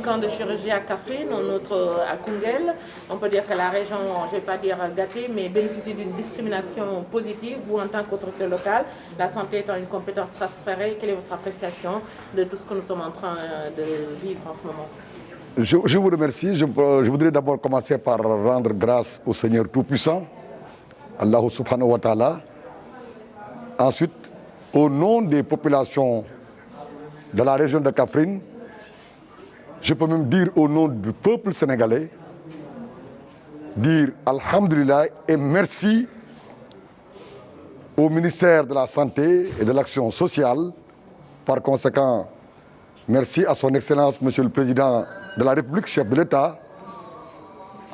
camp de chirurgie à Kaffrine, un autre à Koungheul. On peut dire que la région, je ne vais pas dire gâtée, mais bénéficie d'une discrimination positive. Vous, en tant qu'autorité locale, la santé étant une compétence transférée, quelle est votre appréciation de tout ce que nous sommes en train de vivre en ce moment? Je vous remercie. Je voudrais d'abord commencer par rendre grâce au Seigneur Tout-Puissant, Allah subhanahu wa ta'ala. Ensuite, au nom des populations de la région de Kaffrine, je peux même dire au nom du peuple sénégalais, dire Alhamdulillah et merci au ministère de la Santé et de l'Action sociale. Par conséquent, merci à son Excellence, Monsieur le Président de la République, chef de l'État,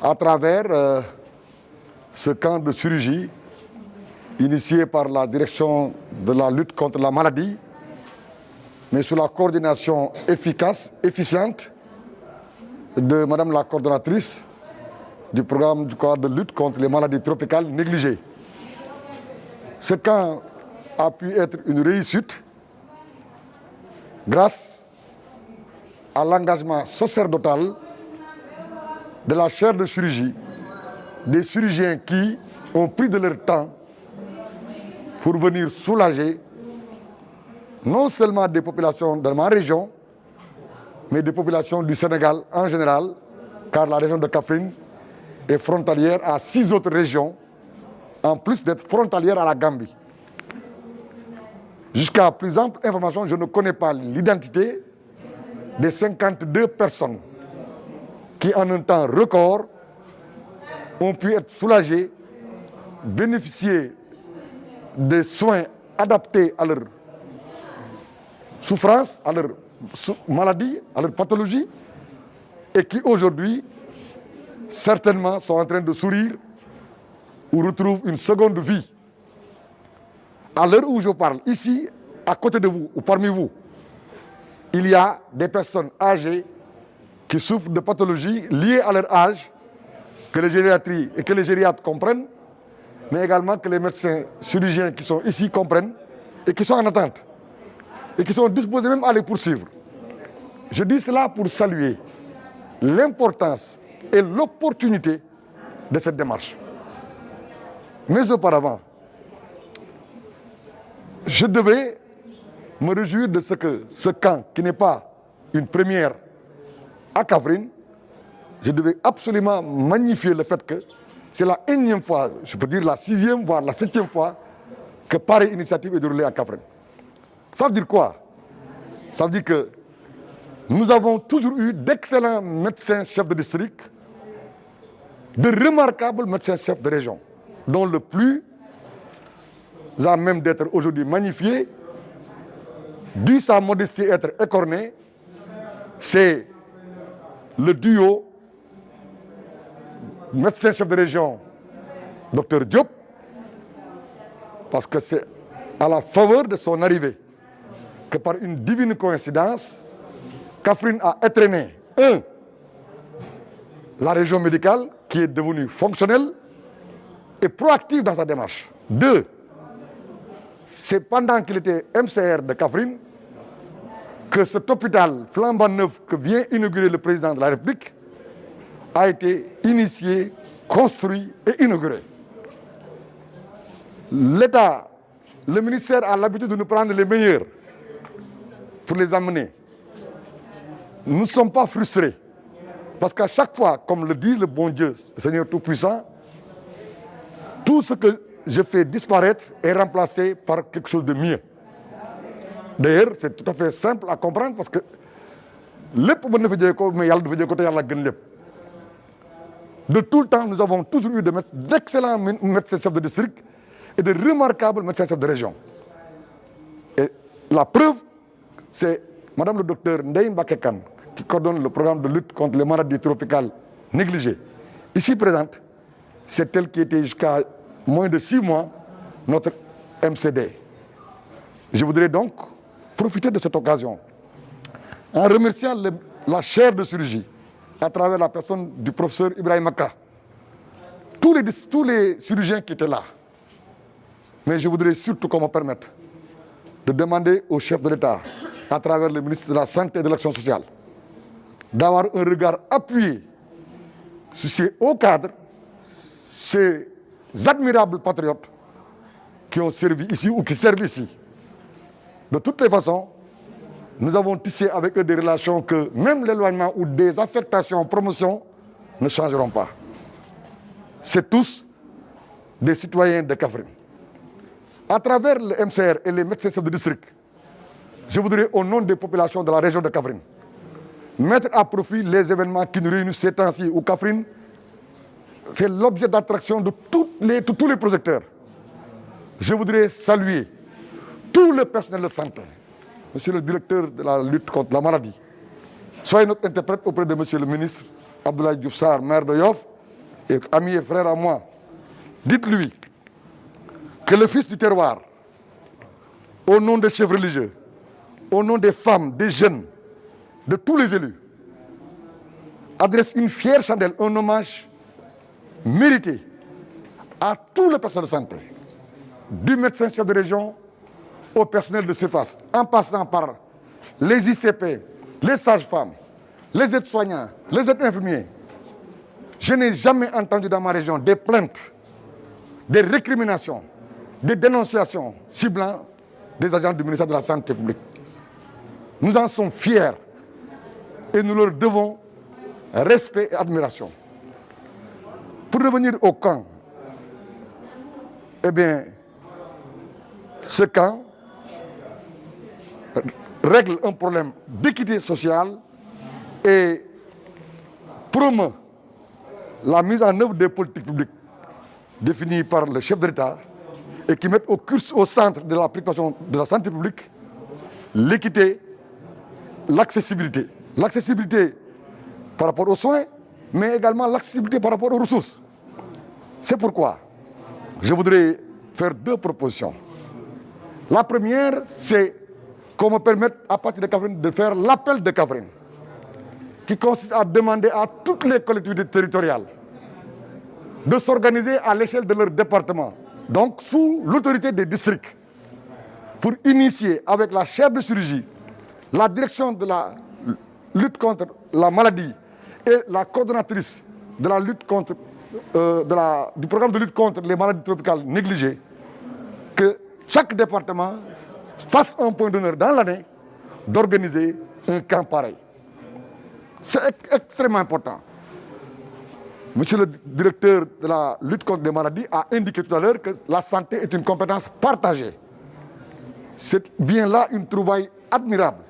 à travers ce camp de chirurgie initié par la direction de la lutte contre la maladie, mais sous la coordination efficace, efficiente de Madame la coordonnatrice du programme du corps de lutte contre les maladies tropicales négligées. Ce camp a pu être une réussite grâce à l'engagement sacerdotal de la chaire de chirurgie, des chirurgiens qui ont pris de leur temps pour venir soulager non seulement des populations de ma région, mais des populations du Sénégal en général, car la région de Kaffrine est frontalière à 6 autres régions, en plus d'être frontalière à la Gambie. Jusqu'à plus ample information, je ne connais pas l'identité des 52 personnes qui, en un temps record, ont pu être soulagées, bénéficier des soins adaptés à leur souffrance, à leur maladie, à leur pathologie, et qui aujourd'hui, certainement, sont en train de sourire ou retrouvent une seconde vie. À l'heure où je parle, ici, à côté de vous, ou parmi vous, il y a des personnes âgées qui souffrent de pathologies liées à leur âge, que les gériatries et que les gériatres comprennent, mais également que les médecins chirurgiens qui sont ici comprennent et qui sont en attente et qui sont disposés même à les poursuivre. Je dis cela pour saluer l'importance et l'opportunité de cette démarche. Mais auparavant, je devais me réjouir de ce que ce camp, qui n'est pas une première à Kaffrine, je devais absolument magnifier le fait que c'est la énième fois, je peux dire la 6e, voire la 7e fois, que pareille initiative est déroulée à Kaffrine. Ça veut dire quoi? Ça veut dire que nous avons toujours eu d'excellents médecins chefs de district, de remarquables médecins chefs de région, dont le plus à même d'être aujourd'hui magnifié, dû sa modestie être écorné, c'est le duo médecin-chef de région, Dr Diop, parce que c'est à la faveur de son arrivée que par une divine coïncidence, Kaffrine a entraîné, la région médicale qui est devenue fonctionnelle et proactive dans sa démarche. 2, c'est pendant qu'il était MCR de Kaffrine que cet hôpital flambant neuf que vient inaugurer le président de la République a été initié, construit et inauguré. L'État, le ministère a l'habitude de nous prendre les meilleurs pour les amener. Nous ne sommes pas frustrés parce qu'à chaque fois, comme le dit le bon Dieu, le Seigneur Tout-Puissant, tout ce que je fais disparaître est remplacé par quelque chose de mieux. D'ailleurs, c'est tout à fait simple à comprendre parce que de tout le temps, nous avons toujours eu d'excellents médecins chefs de district et de remarquables médecins chefs de région. Et la preuve, c'est Madame le docteur Ndeye Mbakekan, qui coordonne le programme de lutte contre les maladies tropicales négligées. Ici présente, c'est elle qui était jusqu'à moins de 6 mois notre MCD. Je voudrais donc profiter de cette occasion en remerciant la chaire de chirurgie à travers la personne du professeur Ibrahim Aka, tous les chirurgiens qui étaient là. Mais je voudrais surtout qu'on me permette de demander au chef de l'État, à travers le ministre de la Santé et de l'Action sociale, d'avoir un regard appuyé sur ces hauts cadres, ces admirables patriotes qui ont servi ici ou qui servent ici. De toutes les façons, nous avons tissé avec eux des relations que même l'éloignement ou des affectations en promotion ne changeront pas. C'est tous des citoyens de Kaffrine. À travers le MCR et les médecins chefs de district, je voudrais, au nom des populations de la région de Kaffrine, mettre à profit les événements qui nous réunissent ces temps-ci où Kaffrine fait l'objet d'attraction de tous les projecteurs. Je voudrais saluer tout le personnel de santé, monsieur le directeur de la lutte contre la maladie. Soyez notre interprète auprès de monsieur le ministre Abdoulaye Diouf Sarr, maire de Yoff, et ami et frère à moi. Dites-lui que le fils du terroir, au nom des chefs religieux, au nom des femmes, des jeunes, de tous les élus, adresse une fière chandelle, un hommage mérité à tout le personnel de santé, du médecin chef de région au personnel de CEFAS, en passant par les ICP, les sages-femmes, les aides-soignants, les aides-infirmiers. Je n'ai jamais entendu dans ma région des plaintes, des récriminations, des dénonciations ciblant des agents du ministère de la Santé publique. Nous en sommes fiers et nous leur devons respect et admiration. Pour revenir au camp, eh bien, ce camp règle un problème d'équité sociale et promeut la mise en œuvre des politiques publiques définies par le chef de l'État et qui mettent au centre de l'application de la santé publique l'équité, l'accessibilité. L'accessibilité par rapport aux soins, mais également l'accessibilité par rapport aux ressources. C'est pourquoi je voudrais faire deux propositions. La première, c'est qu'on me permette à partir de Kaffrine de faire l'appel de Kaffrine, qui consiste à demander à toutes les collectivités territoriales de s'organiser à l'échelle de leur département, donc sous l'autorité des districts, pour initier avec la chaire de chirurgie, la direction de la lutte contre la maladie et la coordonnatrice de la lutte contre, du programme de lutte contre les maladies tropicales négligées, que chaque département fasse un point d'honneur dans l'année d'organiser un camp pareil. C'est extrêmement important. Monsieur le directeur de la lutte contre les maladies a indiqué tout à l'heure que la santé est une compétence partagée. C'est bien là une trouvaille admirable.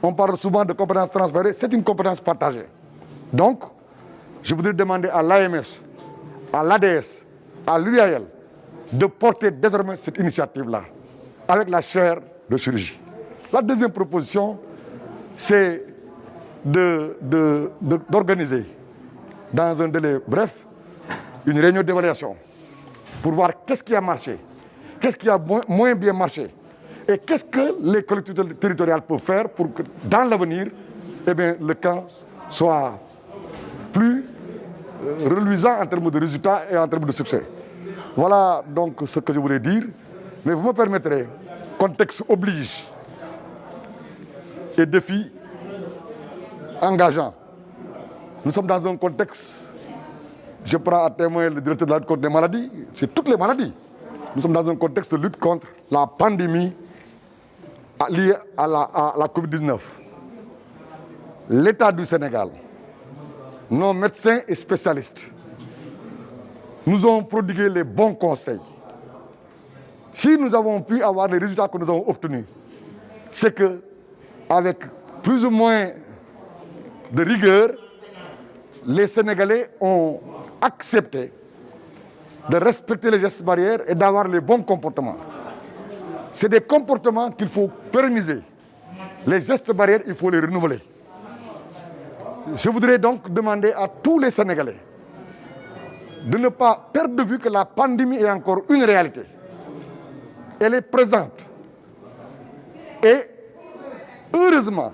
On parle souvent de compétences transférées, c'est une compétence partagée. Donc, je voudrais demander à l'AMS, à l'ADS, à l'UAL de porter désormais cette initiative-là avec la chaire de chirurgie. La deuxième proposition, c'est d'organiser dans un délai bref une réunion d'évaluation pour voir qu'est-ce qui a marché, qu'est-ce qui a moins bien marché et qu'est-ce que les collectivités territoriales peuvent faire pour que dans l'avenir, eh bien, le camp soit plus reluisant en termes de résultats et en termes de succès. Voilà donc ce que je voulais dire, mais vous me permettrez, contexte oblige et défi engageant. Nous sommes dans un contexte, je prends à témoin le directeur de la lutte contre les maladies, c'est toutes les maladies. Nous sommes dans un contexte de lutte contre la pandémie liée à la Covid-19. L'État du Sénégal, nos médecins et spécialistes, nous ont prodigué les bons conseils. Si nous avons pu avoir les résultats que nous avons obtenus, c'est que, avec plus ou moins de rigueur, les Sénégalais ont accepté de respecter les gestes barrières et d'avoir les bons comportements. C'est des comportements qu'il faut pérenniser. Les gestes barrières, il faut les renouveler. Je voudrais donc demander à tous les Sénégalais de ne pas perdre de vue que la pandémie est encore une réalité. Elle est présente. Et heureusement,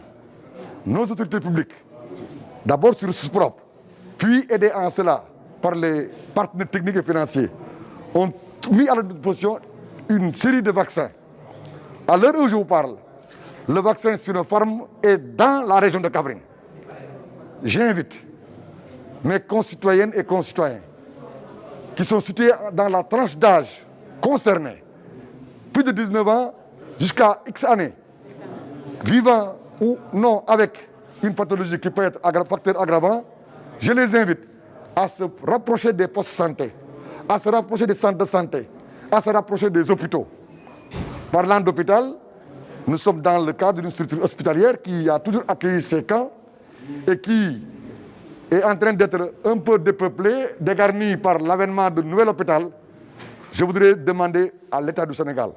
nos autorités publiques, d'abord sur ressources propres, puis aidées en cela par les partenaires techniques et financiers, ont mis à leur disposition une série de vaccins. À l'heure où je vous parle, le vaccin Sinopharm est dans la région de Kaffrine. j'invite mes concitoyennes et concitoyens qui sont situés dans la tranche d'âge concernée, plus de 19 ans jusqu'à X années, vivant ou non avec une pathologie qui peut être facteur aggravant, je les invite à se rapprocher des postes de santé, à se rapprocher des centres de santé, à se rapprocher des hôpitaux. Parlant d'hôpital, nous sommes dans le cadre d'une structure hospitalière qui a toujours accueilli ces camps et qui est en train d'être un peu dépeuplé, dégarni par l'avènement de nouvel hôpital. Je voudrais demander à l'État du Sénégal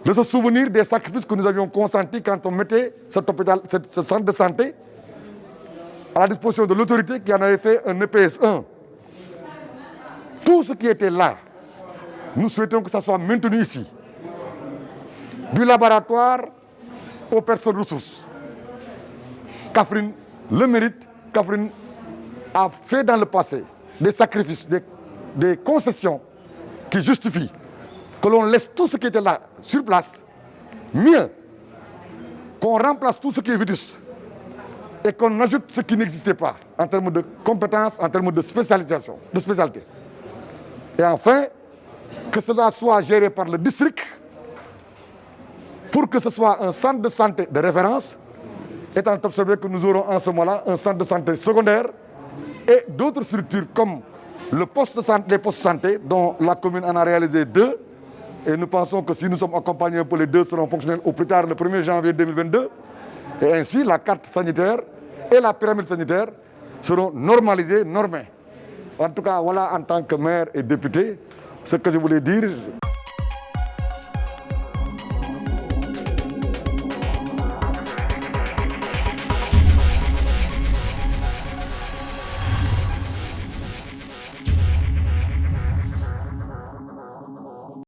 de se souvenir des sacrifices que nous avions consentis quand on mettait ce centre de santé à la disposition de l'autorité qui en avait fait un EPS 1. Tout ce qui était là, nous souhaitons que ça soit maintenu ici. Du laboratoire aux personnes ressources. Kaffrine le mérite. Kaffrine a fait dans le passé des sacrifices, des concessions qui justifient que l'on laisse tout ce qui était là sur place, mieux qu'on remplace tout ce qui est vétuste et qu'on ajoute ce qui n'existait pas en termes de compétences, en termes de spécialisation, de spécialité. Et enfin, que cela soit géré par le district pour que ce soit un centre de santé de référence, étant observé que nous aurons en ce moment-là un centre de santé secondaire et d'autres structures comme les postes de santé, dont la commune en a réalisé 2. Et nous pensons que si nous sommes accompagnés pour les 2 seront fonctionnels au plus tard le 1er janvier 2022. Et ainsi, la carte sanitaire et la pyramide sanitaire seront normalisées, normées. En tout cas, voilà en tant que maire et député ce que je voulais dire.